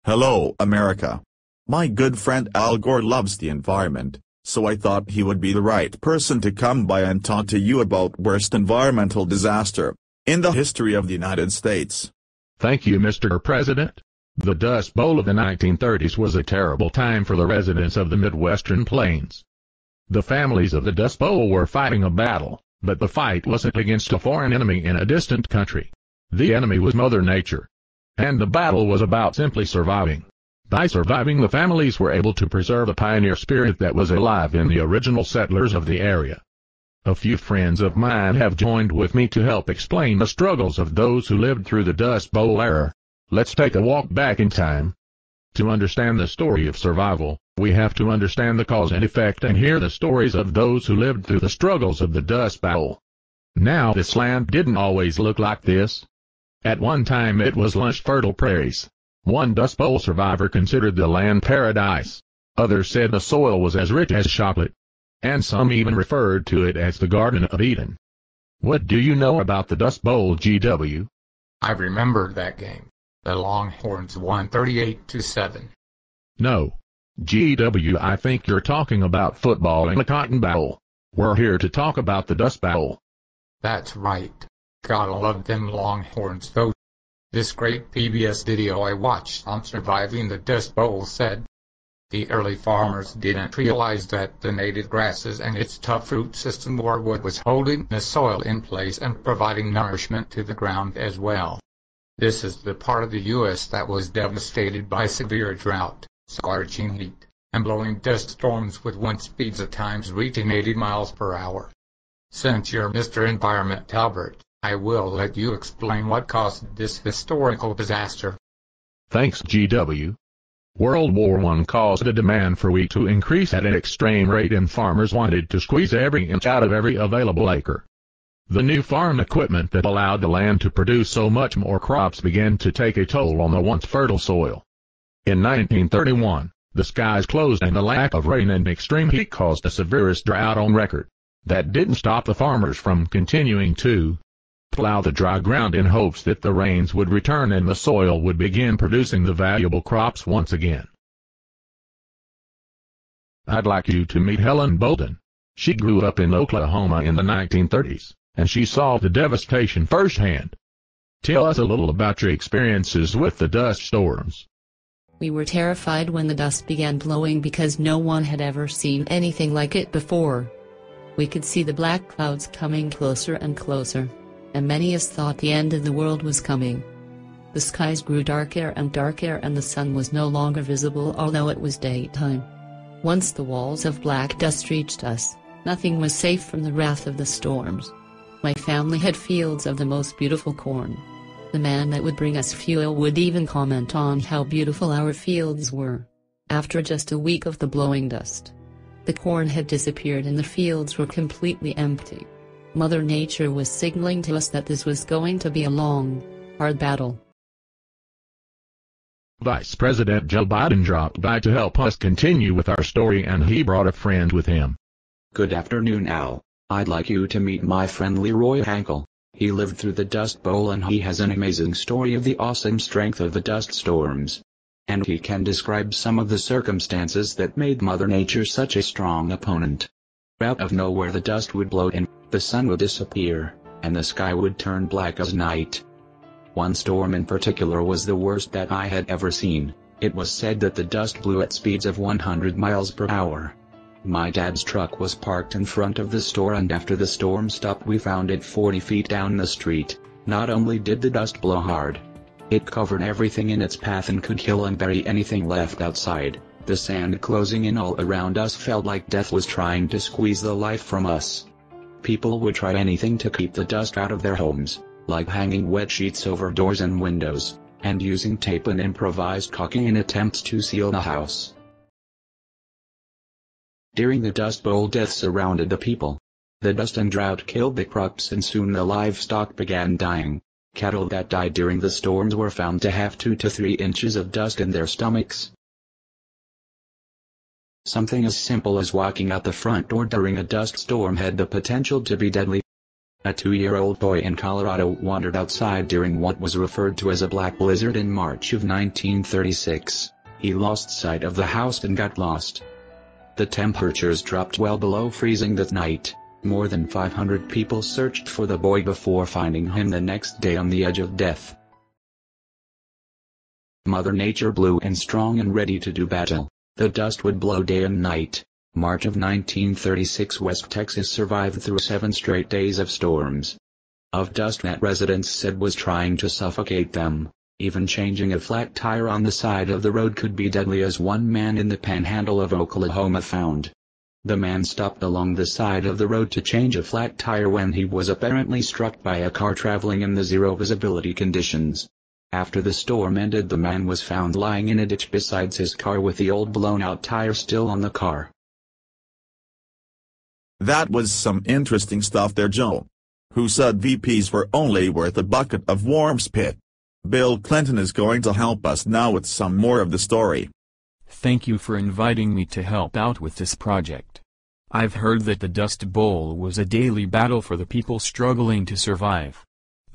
Hello, America. My good friend Al Gore loves the environment, so I thought he would be the right person to come by and talk to you about worst environmental disaster in the history of the United States. Thank you, Mr. President. The Dust Bowl of the 1930s was a terrible time for the residents of the Midwestern Plains. The families of the Dust Bowl were fighting a battle, but the fight wasn't against a foreign enemy in a distant country. The enemy was Mother Nature. And the battle was about simply surviving. By surviving, the families were able to preserve the pioneer spirit that was alive in the original settlers of the area. A few friends of mine have joined with me to help explain the struggles of those who lived through the Dust Bowl era. Let's take a walk back in time. To understand the story of survival, we have to understand the cause and effect and hear the stories of those who lived through the struggles of the Dust Bowl. Now, this land didn't always look like this. At one time it was lush fertile prairies. One Dust Bowl survivor considered the land paradise. Others said the soil was as rich as chocolate. And some even referred to it as the Garden of Eden. What do you know about the Dust Bowl, GW? I remember that game. The Longhorns won 38-7. No. GW, I think you're talking about football and the Cotton Bowl. We're here to talk about the Dust Bowl. That's right. Gotta love them Longhorns though. This great PBS video I watched on surviving the Dust Bowl said, the early farmers didn't realize that the native grasses and its tough root system were what was holding the soil in place and providing nourishment to the ground as well. This is the part of the U.S. that was devastated by severe drought, scorching heat, and blowing dust storms with wind speeds at times reaching 80 miles per hour. Since you're Mr. Environment Talbert, I will let you explain what caused this historical disaster. Thanks, GW. World War I caused the demand for wheat to increase at an extreme rate, and farmers wanted to squeeze every inch out of every available acre. The new farm equipment that allowed the land to produce so much more crops began to take a toll on the once fertile soil. In 1931, the skies closed and the lack of rain and extreme heat caused the severest drought on record. That didn't stop the farmers from continuing to plow the dry ground in hopes that the rains would return and the soil would begin producing the valuable crops once again. I'd like you to meet Helen Bolden. She grew up in Oklahoma in the 1930s, and she saw the devastation firsthand. Tell us a little about your experiences with the dust storms. We were terrified when the dust began blowing because no one had ever seen anything like it before. We could see the black clouds coming closer and closer, and many of us thought the end of the world was coming. The skies grew darker and darker and the sun was no longer visible although it was daytime. Once the walls of black dust reached us, nothing was safe from the wrath of the storms. My family had fields of the most beautiful corn. The man that would bring us fuel would even comment on how beautiful our fields were. After just a week of the blowing dust, the corn had disappeared and the fields were completely empty. Mother Nature was signaling to us that this was going to be a long, hard battle. Vice President Joe Biden dropped by to help us continue with our story, and he brought a friend with him. Good afternoon, Al. I'd like you to meet my friend Leroy Hankel. He lived through the Dust Bowl and he has an amazing story of the awesome strength of the dust storms. And he can describe some of the circumstances that made Mother Nature such a strong opponent. Out of nowhere the dust would blow in, the sun would disappear, and the sky would turn black as night. One storm in particular was the worst that I had ever seen. It was said that the dust blew at speeds of 100 miles per hour. My dad's truck was parked in front of the store, and after the storm stopped we found it 40 feet down the street. Not only did the dust blow hard, it covered everything in its path and could kill and bury anything left outside. The sand closing in all around us felt like death was trying to squeeze the life from us. People would try anything to keep the dust out of their homes, like hanging wet sheets over doors and windows, and using tape and improvised caulking in attempts to seal the house. During the Dust Bowl, death surrounded the people. The dust and drought killed the crops and soon the livestock began dying. Cattle that died during the storms were found to have 2 to 3 inches of dust in their stomachs. Something as simple as walking out the front door during a dust storm had the potential to be deadly. A 2-year-old boy in Colorado wandered outside during what was referred to as a black blizzard in March of 1936. He lost sight of the house and got lost. The temperatures dropped well below freezing that night. More than 500 people searched for the boy before finding him the next day on the edge of death. Mother Nature blew in strong and ready to do battle. The dust would blow day and night. March of 1936, West Texas survived through 7 straight days of storms. Of dust that residents said was trying to suffocate them. Even changing a flat tire on the side of the road could be deadly, as one man in the panhandle of Oklahoma found. The man stopped along the side of the road to change a flat tire when he was apparently struck by a car traveling in the zero visibility conditions. After the storm ended, the man was found lying in a ditch beside his car with the old blown-out tire still on the car. That was some interesting stuff there, Joe. Who said VPs were only worth a bucket of warm spit? Bill Clinton is going to help us now with some more of the story. Thank you for inviting me to help out with this project. I've heard that the Dust Bowl was a daily battle for the people struggling to survive.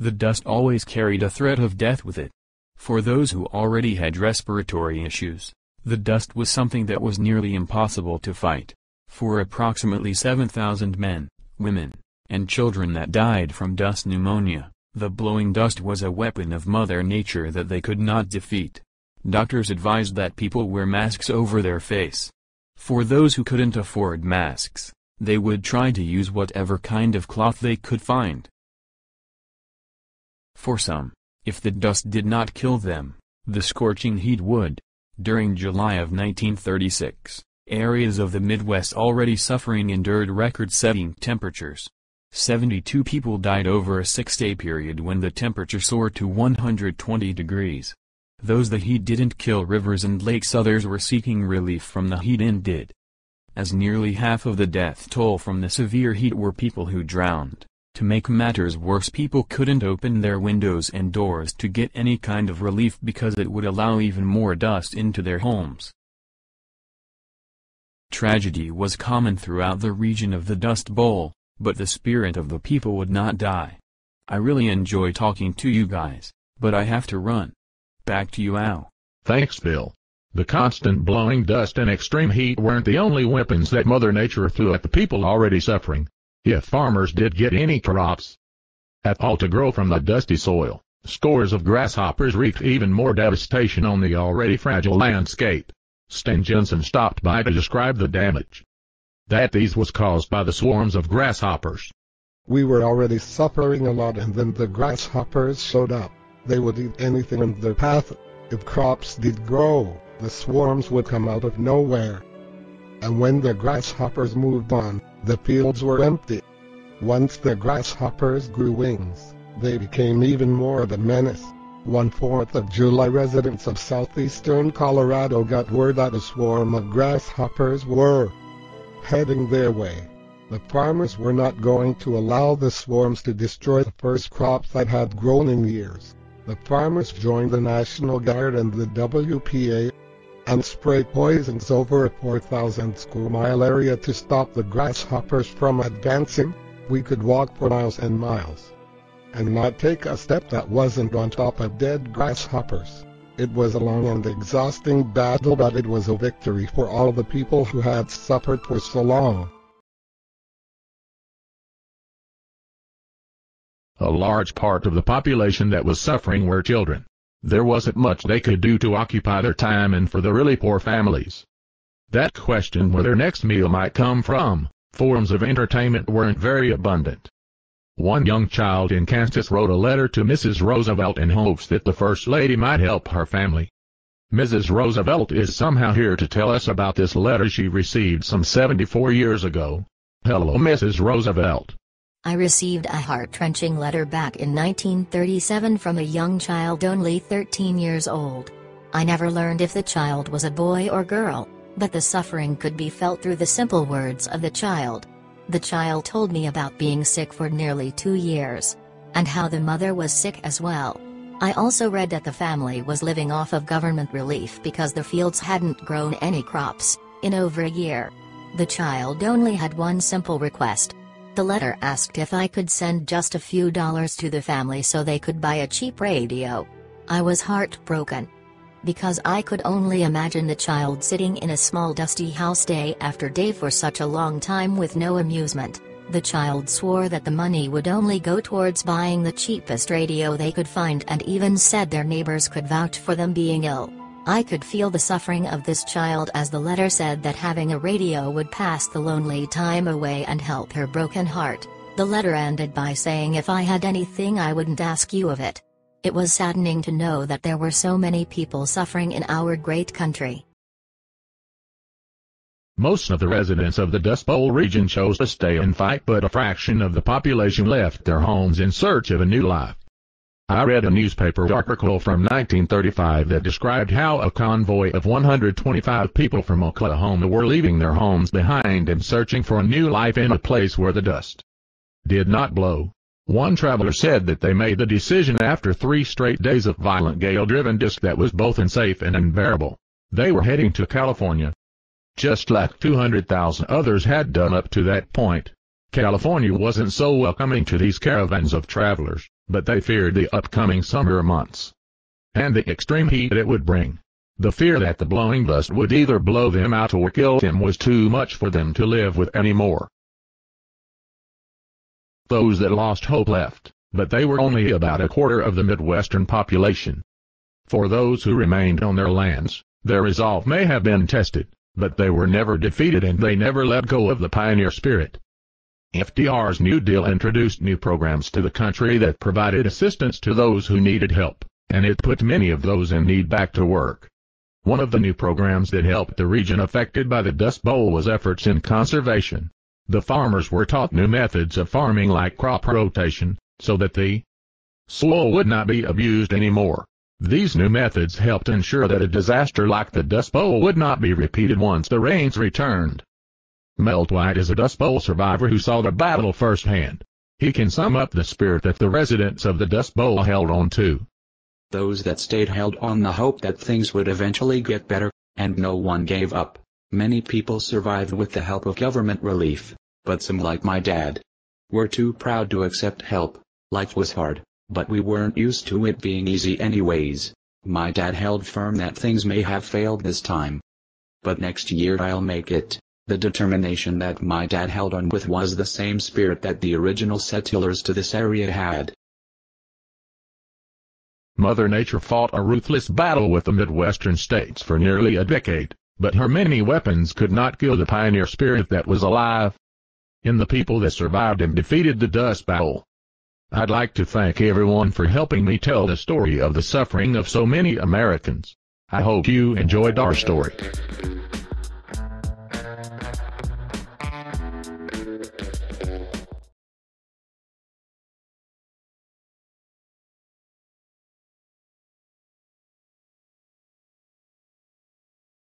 The dust always carried a threat of death with it. For those who already had respiratory issues, the dust was something that was nearly impossible to fight. For approximately 7,000 men, women, and children that died from dust pneumonia, the blowing dust was a weapon of Mother Nature that they could not defeat. Doctors advised that people wear masks over their face. For those who couldn't afford masks, they would try to use whatever kind of cloth they could find. For some, if the dust did not kill them, the scorching heat would. During July of 1936, areas of the Midwest already suffering endured record-setting temperatures. 72 people died over a 6-day period when the temperature soared to 120 degrees. Those the heat didn't kill, rivers and lakes, others were seeking relief from the heat and did. As nearly half of the death toll from the severe heat were people who drowned. To make matters worse, people couldn't open their windows and doors to get any kind of relief because it would allow even more dust into their homes. Tragedy was common throughout the region of the Dust Bowl, but the spirit of the people would not die. I really enjoy talking to you guys, but I have to run. Back to you, Al. Thanks, Bill. The constant blowing dust and extreme heat weren't the only weapons that Mother Nature threw at the people already suffering. If farmers did get any crops at all to grow from the dusty soil, scores of grasshoppers wreaked even more devastation on the already fragile landscape. Sten Jensen stopped by to describe the damage that these was caused by the swarms of grasshoppers. We were already suffering a lot, and then the grasshoppers showed up. They would eat anything in their path. If crops did grow, the swarms would come out of nowhere. And when the grasshoppers moved on, the fields were empty. Once the grasshoppers grew wings, they became even more of a menace. One 4th of July, residents of southeastern Colorado got word that a swarm of grasshoppers were heading their way. The farmers were not going to allow the swarms to destroy the first crops that had grown in years. The farmers joined the National Guard and the WPA and sprayed poisons over a 4,000 square mile area to stop the grasshoppers from advancing. We could walk for miles and miles and not take a step that wasn't on top of dead grasshoppers. It was a long and exhausting battle, but it was a victory for all the people who had suffered for so long. A large part of the population that was suffering were children. There wasn't much they could do to occupy their time, and for the really poor families that questioned where their next meal might come from, forms of entertainment weren't very abundant. One young child in Kansas wrote a letter to Mrs. Roosevelt in hopes that the First Lady might help her family. Mrs. Roosevelt is somehow here to tell us about this letter she received some 74 years ago. Hello, Mrs. Roosevelt. I received a heart-wrenching letter back in 1937 from a young child only 13 years old. I never learned if the child was a boy or girl, but the suffering could be felt through the simple words of the child. The child told me about being sick for nearly 2 years, and how the mother was sick as well. I also read that the family was living off of government relief because the fields hadn't grown any crops in over a year. The child only had one simple request: The letter asked if I could send just a few dollars to the family so they could buy a cheap radio. I was heartbroken, because I could only imagine the child sitting in a small dusty house day after day for such a long time with no amusement. The child swore that the money would only go towards buying the cheapest radio they could find, and even said their neighbors could vouch for them being ill. I could feel the suffering of this child, as the letter said that having a radio would pass the lonely time away and help her broken heart. The letter ended by saying if I had anything I wouldn't ask you of it. It was saddening to know that there were so many people suffering in our great country. Most of the residents of the Dust Bowl region chose to stay and fight, but a fraction of the population left their homes in search of a new life. I read a newspaper article from 1935 that described how a convoy of 125 people from Oklahoma were leaving their homes behind and searching for a new life in a place where the dust did not blow. One traveler said that they made the decision after 3 straight days of violent gale-driven dust that was both unsafe and unbearable. They were heading to California, just like 200,000 others had done up to that point. California wasn't so welcoming to these caravans of travelers, but they feared the upcoming summer months and the extreme heat it would bring. The fear that the blowing dust would either blow them out or kill them was too much for them to live with anymore. Those that lost hope left, but they were only about a quarter of the Midwestern population. For those who remained on their lands, their resolve may have been tested, but they were never defeated and they never let go of the pioneer spirit. FDR's New Deal introduced new programs to the country that provided assistance to those who needed help, and it put many of those in need back to work. One of the new programs that helped the region affected by the Dust Bowl was efforts in conservation. The farmers were taught new methods of farming like crop rotation, so that the soil would not be abused anymore. These new methods helped ensure that a disaster like the Dust Bowl would not be repeated once the rains returned. Mel Dwight is a Dust Bowl survivor who saw the battle firsthand. He can sum up the spirit that the residents of the Dust Bowl held on to. Those that stayed held on the hope that things would eventually get better, and no one gave up. Many people survived with the help of government relief, but some, like my dad, were too proud to accept help. Life was hard, but we weren't used to it being easy anyways. My dad held firm that things may have failed this time, but next year I'll make it. The determination that my dad held on with was the same spirit that the original settlers to this area had. Mother Nature fought a ruthless battle with the Midwestern states for nearly a decade, but her many weapons could not kill the pioneer spirit that was alive in the people that survived and defeated the Dust Bowl. I'd like to thank everyone for helping me tell the story of the suffering of so many Americans. I hope you enjoyed our story.